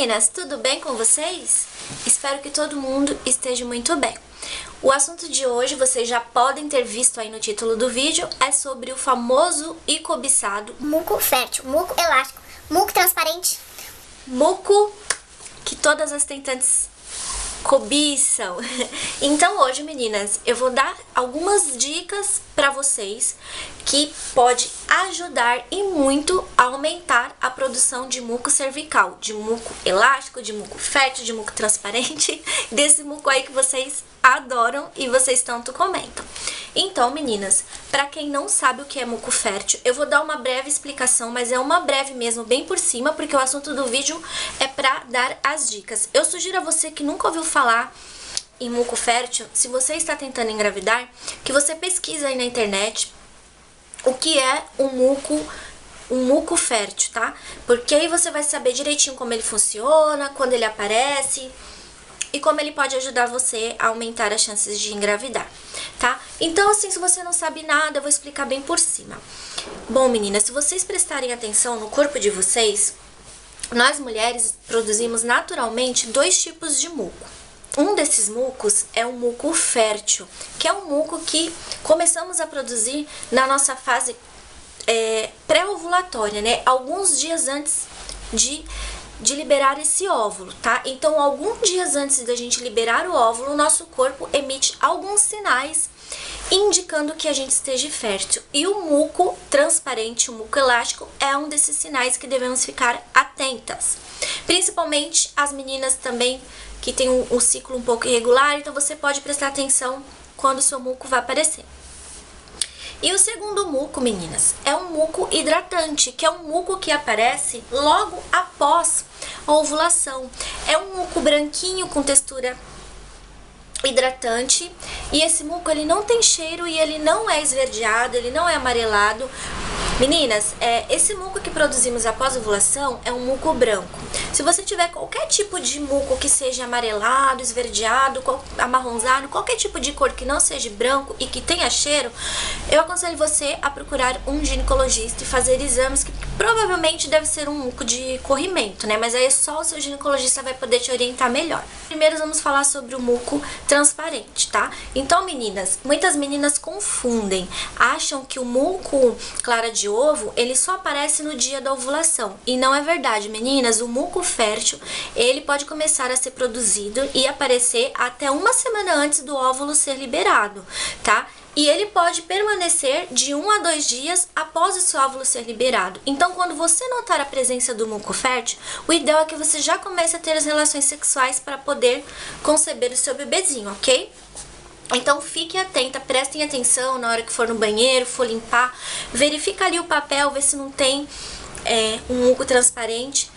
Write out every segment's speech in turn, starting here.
Meninas, tudo bem com vocês? Espero que todo mundo esteja muito bem. O assunto de hoje, vocês já podem ter visto aí no título do vídeo, é sobre o famoso e cobiçado muco fértil, muco elástico, muco transparente. Muco que todas as tentantes cobiçam. Então hoje, meninas, eu vou dar algumas dicas para vocês que pode ajudar e muito a aumentar a produção de muco cervical, de muco elástico, de muco fértil, de muco transparente, desse muco aí que vocês adoram e vocês tanto comentam. Então, meninas, para quem não sabe o que é muco fértil, eu vou dar uma breve explicação, mas é uma breve mesmo, bem por cima, porque o assunto do vídeo é para dar as dicas. Eu sugiro a você que nunca ouviu falar em muco fértil, se você está tentando engravidar, que você pesquisa aí na internet o que é um muco fértil, tá? Porque aí você vai saber direitinho como ele funciona, quando ele aparece e como ele pode ajudar você a aumentar as chances de engravidar, tá? Então, assim, se você não sabe nada, eu vou explicar bem por cima. Bom, meninas, se vocês prestarem atenção no corpo de vocês, nós mulheres produzimos naturalmente dois tipos de muco. Um desses mucos é o muco fértil, que é um muco que começamos a produzir na nossa fase pré-ovulatória, né? Alguns dias antes de liberar esse óvulo, tá? Então, alguns dias antes da gente liberar o óvulo, o nosso corpo emite alguns sinais indicando que a gente esteja fértil. E o muco transparente, o muco elástico, é um desses sinais que devemos ficar atentas. Principalmente as meninas também que tem um ciclo um pouco irregular, então você pode prestar atenção quando o seu muco vai aparecer. E o segundo muco, meninas, é um muco hidratante, que é um muco que aparece logo após a ovulação. É um muco branquinho com textura hidratante, e esse muco ele não tem cheiro e ele não é esverdeado, ele não é amarelado. Meninas, esse muco que produzimos após a ovulação é um muco branco. Se você tiver qualquer tipo de muco que seja amarelado, esverdeado, amarronzado, qualquer tipo de cor que não seja branco e que tenha cheiro, eu aconselho você a procurar um ginecologista e fazer exames que provavelmente deve ser um muco de corrimento, né? Mas aí só o seu ginecologista vai poder te orientar melhor. Primeiro vamos falar sobre o muco transparente, tá? Então, meninas, muitas meninas confundem, acham que o muco clara de ovo, ele só aparece no dia da ovulação. E não é verdade, meninas. O muco fértil, ele pode começar a ser produzido e aparecer até uma semana antes do óvulo ser liberado, tá? E ele pode permanecer de 1 a 2 dias após esse óvulo ser liberado. Então, quando você notar a presença do muco fértil, o ideal é que você já comece a ter as relações sexuais para poder conceber o seu bebezinho, ok? Então fique atenta, prestem atenção na hora que for no banheiro, for limpar, verifica ali o papel, vê se não tem um muco transparente.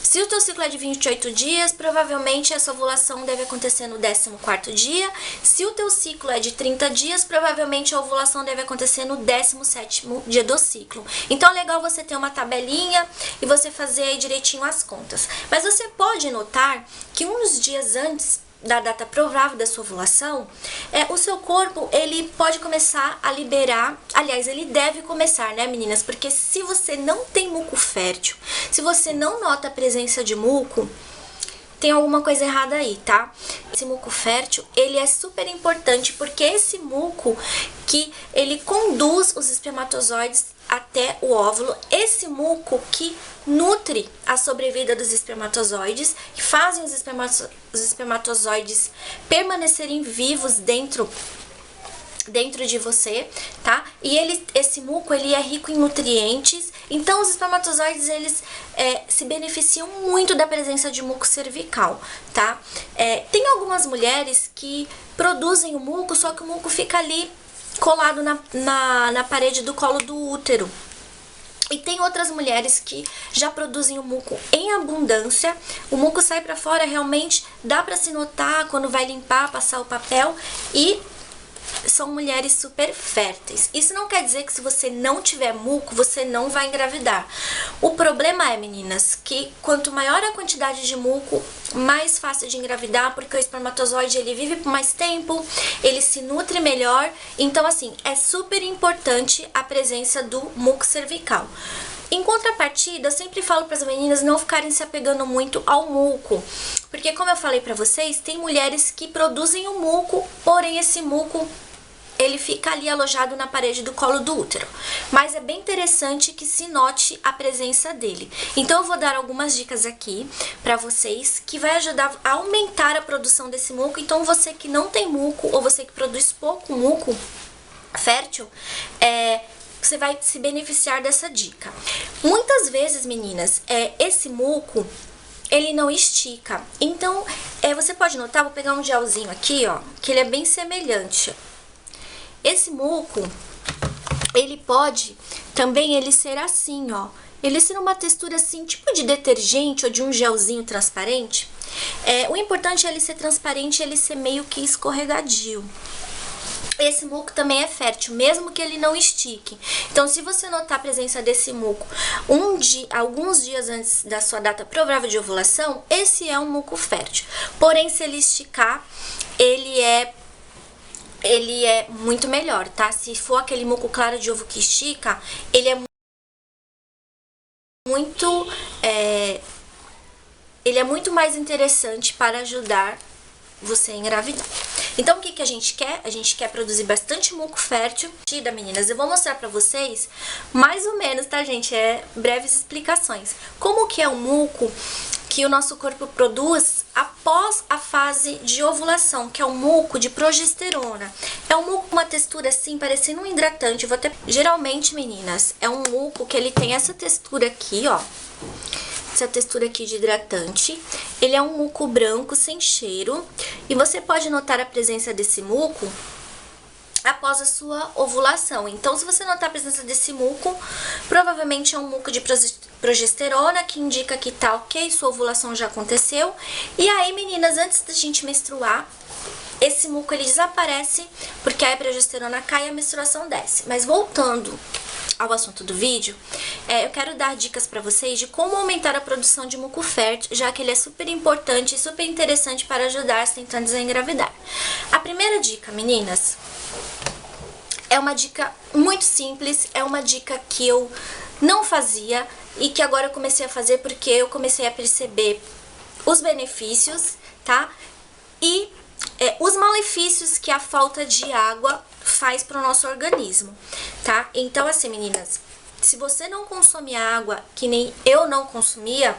Se o teu ciclo é de 28 dias, provavelmente essa ovulação deve acontecer no 14º dia. Se o teu ciclo é de 30 dias, provavelmente a ovulação deve acontecer no 17º dia do ciclo. Então é legal você ter uma tabelinha e você fazer aí direitinho as contas. Mas você pode notar que uns dias antes da data provável da sua ovulação, o seu corpo, ele pode começar a liberar, aliás, ele deve começar, né, meninas? Porque se você não tem muco fértil, se você não nota a presença de muco, tem alguma coisa errada aí, tá? Esse muco fértil, ele é super importante porque esse muco que ele conduz os espermatozoides até o óvulo, esse muco que nutre a sobrevida dos espermatozoides e fazem os espermatozoides permanecerem vivos dentro de você, tá? E esse muco, ele é rico em nutrientes, então os espermatozoides, eles se beneficiam muito da presença de muco cervical, tá? Tem algumas mulheres que produzem o muco, só que o muco fica ali colado na parede do colo do útero. E tem outras mulheres que já produzem o muco em abundância, o muco sai pra fora, realmente dá pra se notar quando vai limpar, passar o papel, e são mulheres super férteis. Isso não quer dizer que se você não tiver muco, você não vai engravidar. O problema é, meninas, que quanto maior a quantidade de muco, mais fácil de engravidar, porque o espermatozoide, ele vive por mais tempo, ele se nutre melhor. Então, assim, é super importante a presença do muco cervical. Em contrapartida, eu sempre falo para as meninas não ficarem se apegando muito ao muco, porque como eu falei para vocês, tem mulheres que produzem o muco, porém esse muco ele fica ali alojado na parede do colo do útero. Mas é bem interessante que se note a presença dele. Então eu vou dar algumas dicas aqui pra vocês que vai ajudar a aumentar a produção desse muco. Então você que não tem muco ou você que produz pouco muco fértil, você vai se beneficiar dessa dica. Muitas vezes, meninas, esse muco ele não estica. Então, você pode notar, vou pegar um gelzinho aqui, ó, que ele é bem semelhante. Esse muco, ele pode também ele ser assim, ó. Ele ser uma textura assim, tipo de detergente ou de um gelzinho transparente. O importante é ele ser transparente e ele ser meio que escorregadio. Esse muco também é fértil, mesmo que ele não estique. Então, se você notar a presença desse muco alguns dias antes da sua data provável de ovulação, esse é um muco fértil. Porém, se ele esticar, ele é muito melhor, tá? Se for aquele muco claro de ovo que estica, ele é muito mais interessante para ajudar você a engravidar. Então, o que a gente quer? A gente quer produzir bastante muco fértil. Meninas, eu vou mostrar pra vocês, mais ou menos, tá, gente? Breves explicações. Como que é o muco que o nosso corpo produz após a fase de ovulação, que é o muco de progesterona. É um muco com uma textura assim, parecendo um hidratante. Geralmente, meninas, é um muco que ele tem essa textura aqui, ó. Essa textura aqui de hidratante. Ele é um muco branco, sem cheiro. E você pode notar a presença desse muco após a sua ovulação. Então, se você notar a presença desse muco, provavelmente é um muco de progesterona, que indica que tá ok, sua ovulação já aconteceu. E aí, meninas, antes da gente menstruar, esse muco ele desaparece, porque aí a progesterona cai e a menstruação desce. Mas voltando ao assunto do vídeo, eu quero dar dicas pra vocês de como aumentar a produção de muco fértil, já que ele é super importante e super interessante para ajudar as tentantes a engravidar. A primeira dica, meninas, é uma dica muito simples, é uma dica que eu não fazia e que agora eu comecei a fazer porque eu comecei a perceber os benefícios, tá? E os malefícios que a falta de água faz para o nosso organismo, tá? Então, assim, meninas, se você não consome água, que nem eu não consumia,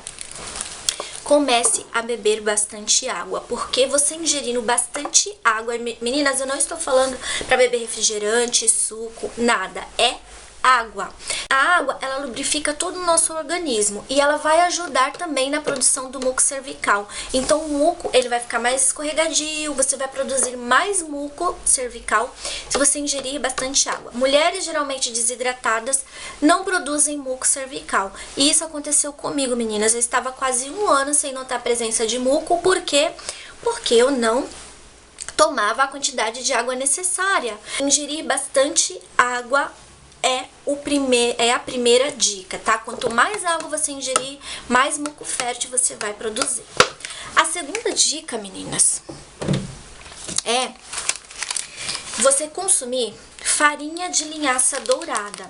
comece a beber bastante água, porque você ingerindo bastante água, meninas, eu não estou falando para beber refrigerante, suco, nada, é água. A água, ela lubrifica todo o nosso organismo e ela vai ajudar também na produção do muco cervical. Então, o muco, ele vai ficar mais escorregadio, você vai produzir mais muco cervical se você ingerir bastante água. Mulheres geralmente desidratadas não produzem muco cervical. E isso aconteceu comigo, meninas. Eu estava quase 1 ano sem notar a presença de muco, por quê? Porque eu não tomava a quantidade de água necessária. Ingerir bastante água é a primeira dica, tá? Quanto mais água você ingerir, mais muco fértil você vai produzir. A segunda dica, meninas, é você consumir farinha de linhaça dourada.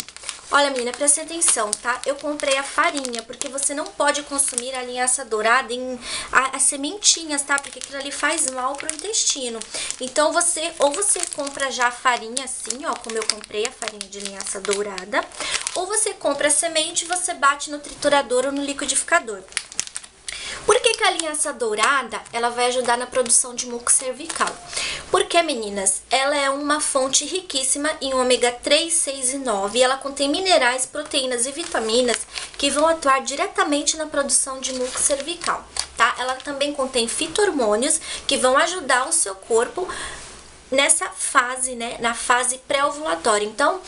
Olha, menina, presta atenção, tá? Eu comprei a farinha, porque você não pode consumir a linhaça dourada em as sementinhas, tá? Porque aquilo ali faz mal pro intestino. Então, você compra já a farinha assim, ó, como eu comprei a farinha de linhaça dourada, ou você compra a semente e você bate no triturador ou no liquidificador. Por que a linhaça dourada, ela vai ajudar na produção de muco cervical? Porque, meninas, ela é uma fonte riquíssima em ômega 3, 6 e 9. E ela contém minerais, proteínas e vitaminas que vão atuar diretamente na produção de muco cervical, tá? Ela também contém fito-hormônios que vão ajudar o seu corpo nessa fase, né, na fase pré-ovulatória. Então,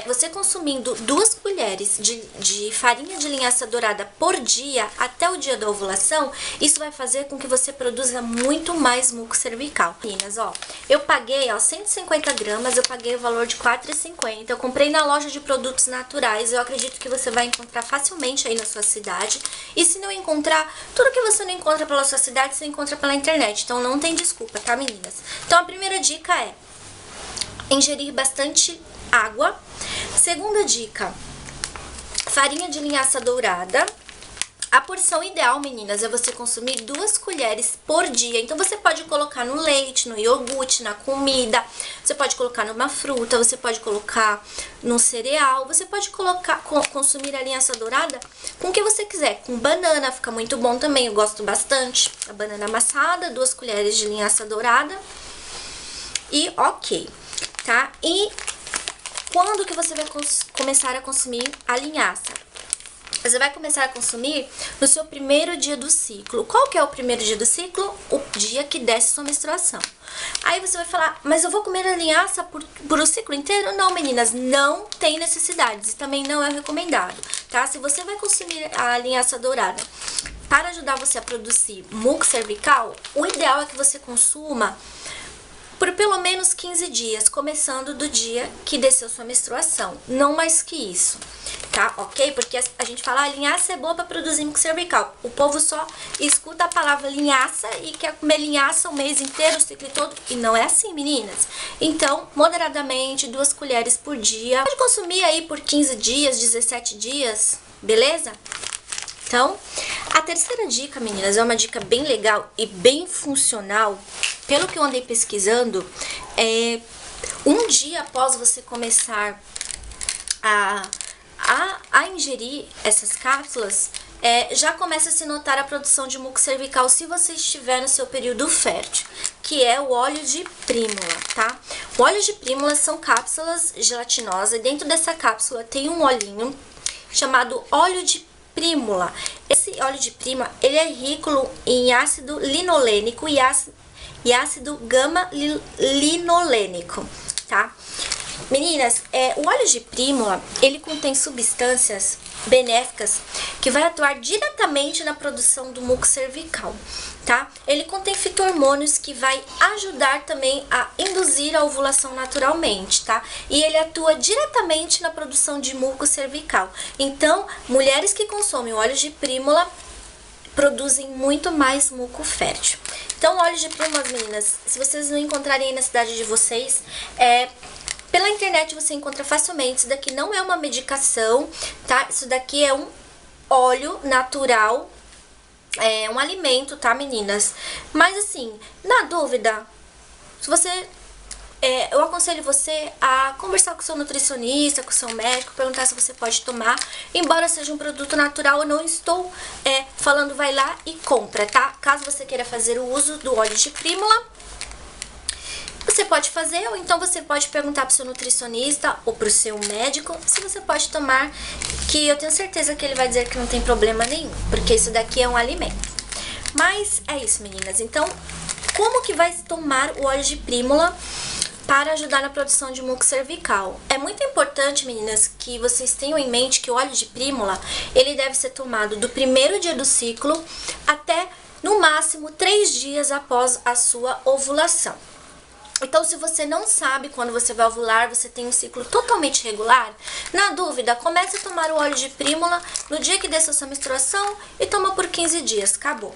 você consumindo 2 colheres de farinha de linhaça dourada por dia até o dia da ovulação, isso vai fazer com que você produza muito mais muco cervical. Meninas, ó, eu paguei, ó, 150 gramas, eu paguei o valor de R$4,50. Eu comprei na loja de produtos naturais, eu acredito que você vai encontrar facilmente aí na sua cidade. E se não encontrar, tudo que você não encontra pela sua cidade, você encontra pela internet. Então, não tem desculpa, tá, meninas? Então, a primeira dica é ingerir bastante água. Segunda dica, farinha de linhaça dourada. A porção ideal, meninas, é você consumir 2 colheres por dia. Então, você pode colocar no leite, no iogurte, na comida. Você pode colocar numa fruta, você pode colocar num cereal. Você pode consumir a linhaça dourada com o que você quiser. Com banana, fica muito bom também, eu gosto bastante. A banana amassada, 2 colheres de linhaça dourada. E ok, tá? E quando que você vai começar a consumir a linhaça? Você vai começar a consumir no seu primeiro dia do ciclo. Qual que é o primeiro dia do ciclo? O dia que desce sua menstruação. Aí você vai falar, mas eu vou comer a linhaça por o ciclo inteiro? Não, meninas, não tem necessidade. E também não é recomendado, tá? Se você vai consumir a linhaça dourada para ajudar você a produzir muco cervical, o ideal é que você consuma por pelo menos 15 dias, começando do dia que desceu sua menstruação. Não mais que isso, tá? Ok? Porque a gente fala, linhaça é boa para produzir muco cervical. O povo só escuta a palavra linhaça e quer comer linhaça o mês inteiro, o ciclo todo. E não é assim, meninas. Então, moderadamente, 2 colheres por dia. Pode consumir aí por 15 dias, 17 dias, beleza? Então, a terceira dica, meninas, é uma dica bem legal e bem funcional. Pelo que eu andei pesquisando, um dia após você começar a ingerir essas cápsulas, já começa a se notar a produção de muco cervical se você estiver no seu período fértil, que é o óleo de prímula, tá? O óleo de prímula são cápsulas gelatinosas e dentro dessa cápsula tem um olhinho chamado óleo de prímula. Esse óleo de prímula, ele é rico em ácido linolênico e ácido gama-linolênico, tá? Meninas, o óleo de prímula, ele contém substâncias benéficas que vai atuar diretamente na produção do muco cervical, tá? Ele contém fito-hormônios que vai ajudar também a induzir a ovulação naturalmente, tá? E ele atua diretamente na produção de muco cervical. Então, mulheres que consomem óleo de prímula produzem muito mais muco fértil. Então, óleo de prímula, meninas, se vocês não encontrarem aí na cidade de vocês, pela internet você encontra facilmente. Isso daqui não é uma medicação, tá? Isso daqui é um óleo natural, é um alimento, tá, meninas? Mas assim, na dúvida, se você... eu aconselho você a conversar com o seu nutricionista, com o seu médico, perguntar se você pode tomar. Embora seja um produto natural, eu não estou falando vai lá e compra, tá? Caso você queira fazer o uso do óleo de prímula, você pode fazer, ou então você pode perguntar pro seu nutricionista ou pro seu médico se você pode tomar, que eu tenho certeza que ele vai dizer que não tem problema nenhum, porque isso daqui é um alimento. Mas é isso, meninas. Então, como que vai tomar o óleo de prímula para ajudar na produção de muco cervical? É muito importante, meninas, que vocês tenham em mente que o óleo de prímula, ele deve ser tomado do primeiro dia do ciclo até, no máximo, 3 dias após a sua ovulação. Então, se você não sabe quando você vai ovular, você tem um ciclo totalmente regular, na dúvida, comece a tomar o óleo de prímula no dia que desceu sua menstruação e toma por 15 dias, acabou.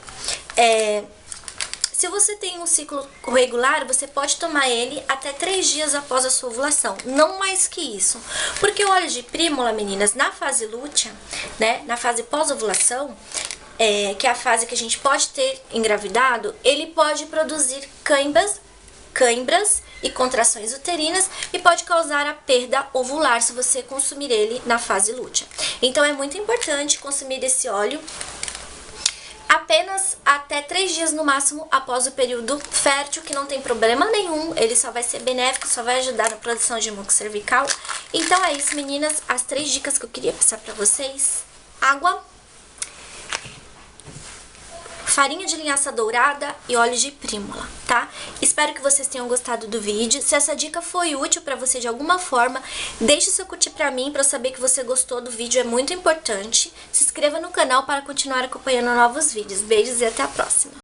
Se você tem um ciclo regular, você pode tomar ele até 3 dias após a sua ovulação, não mais que isso. Porque o óleo de prímula, meninas, na fase lútea, né, na fase pós-ovulação, que é a fase que a gente pode ter engravidado, ele pode produzir cãibras e contrações uterinas e pode causar a perda ovular se você consumir ele na fase lútea. Então, é muito importante consumir esse óleo apenas até 3 dias no máximo após o período fértil, que não tem problema nenhum, ele só vai ser benéfico, só vai ajudar na produção de muco cervical. Então é isso, meninas, as 3 dicas que eu queria passar pra vocês: água, farinha de linhaça dourada e óleo de prímula, tá? Espero que vocês tenham gostado do vídeo. Se essa dica foi útil pra você de alguma forma, deixe seu curtir pra mim, pra eu saber que você gostou do vídeo, é muito importante. Se inscreva no canal para continuar acompanhando novos vídeos. Beijos e até a próxima!